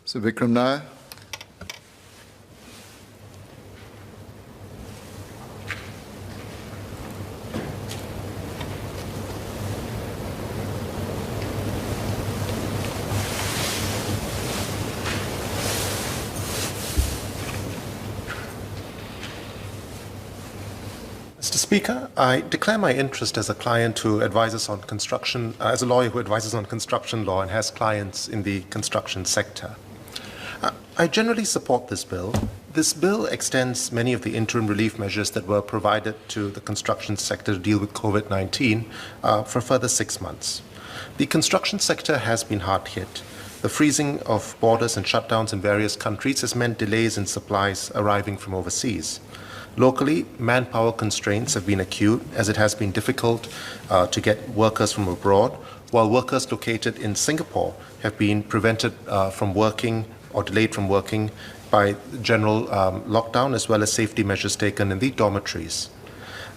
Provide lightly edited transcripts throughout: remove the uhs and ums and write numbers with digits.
So Vikram Nair. Mr. Speaker, I declare my interest as a client who advises on construction, as a lawyer who advises on construction law and has clients in the construction sector. I generally support this bill. This bill extends many of the interim relief measures that were provided to the construction sector to deal with COVID-19 for a further 6 months. The construction sector has been hard hit. The freezing of borders and shutdowns in various countries has meant delays in supplies arriving from overseas. Locally, manpower constraints have been acute as it has been difficult to get workers from abroad, while workers located in Singapore have been prevented from working or delayed from working by general lockdown as well as safety measures taken in the dormitories.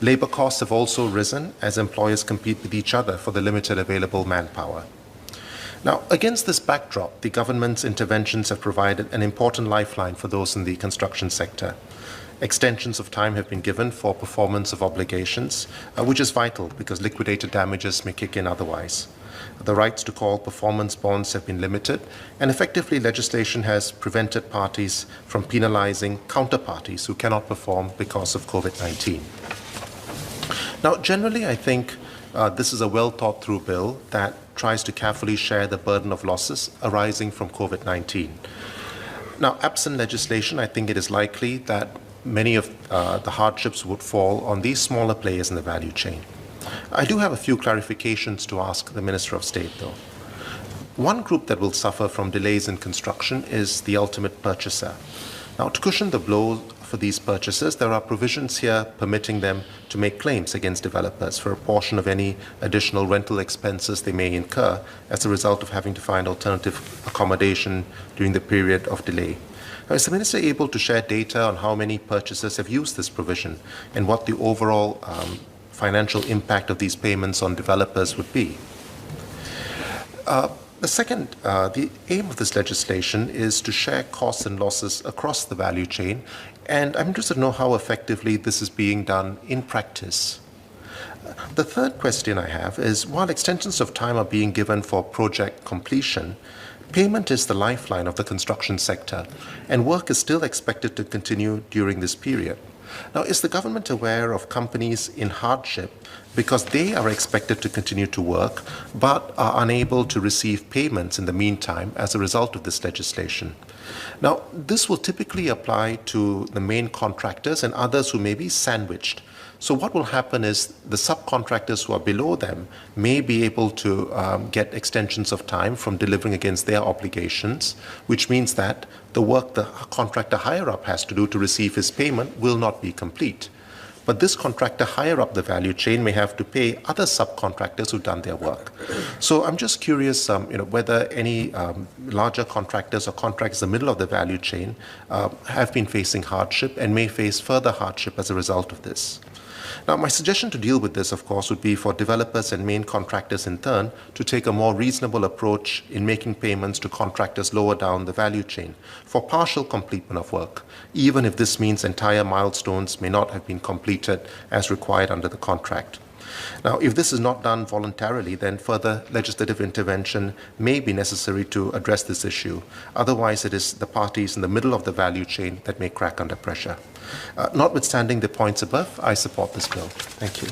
Labor costs have also risen as employers compete with each other for the limited available manpower. Now, against this backdrop, the government's interventions have provided an important lifeline for those in the construction sector. Extensions of time have been given for performance of obligations, which is vital because liquidated damages may kick in otherwise. The rights to call performance bonds have been limited, and effectively legislation has prevented parties from penalizing counterparties who cannot perform because of COVID-19. Now, generally, I think this is a well-thought-through bill that tries to carefully share the burden of losses arising from COVID-19. Now, absent legislation, I think it is likely that many of the hardships would fall on these smaller players in the value chain. I do have a few clarifications to ask the Minister of State, though. One group that will suffer from delays in construction is the ultimate purchaser. Now, to cushion the blow for these purchasers, there are provisions here permitting them to make claims against developers for a portion of any additional rental expenses they may incur as a result of having to find alternative accommodation during the period of delay. Now, is the Minister able to share data on how many purchasers have used this provision and what the overall financial impact of these payments on developers would be? The aim of this legislation is to share costs and losses across the value chain, and I'm interested to know how effectively this is being done in practice. The third question I have is, while extensions of time are being given for project completion, payment is the lifeline of the construction sector, and work is still expected to continue during this period. Now, is the government aware of companies in hardship because they are expected to continue to work but are unable to receive payments in the meantime as a result of this legislation? Now, this will typically apply to the main contractors and others who may be sandwiched. So what will happen is the subcontractors who are below them may be able to get extensions of time from delivering against their obligations, which means that the work the contractor higher up has to do to receive his payment will not be complete. But this contractor higher up the value chain may have to pay other subcontractors who've done their work. So I'm just curious whether any larger contractors or contractors in the middle of the value chain have been facing hardship and may face further hardship as a result of this. Now, my suggestion to deal with this, of course, would be for developers and main contractors in turn to take a more reasonable approach in making payments to contractors lower down the value chain for partial completion of work, even if this means entire milestones may not have been completed as required under the contract. Now, if this is not done voluntarily, then further legislative intervention may be necessary to address this issue. Otherwise, it is the parties in the middle of the value chain that may crack under pressure. Notwithstanding the points above, I support this bill. Thank you.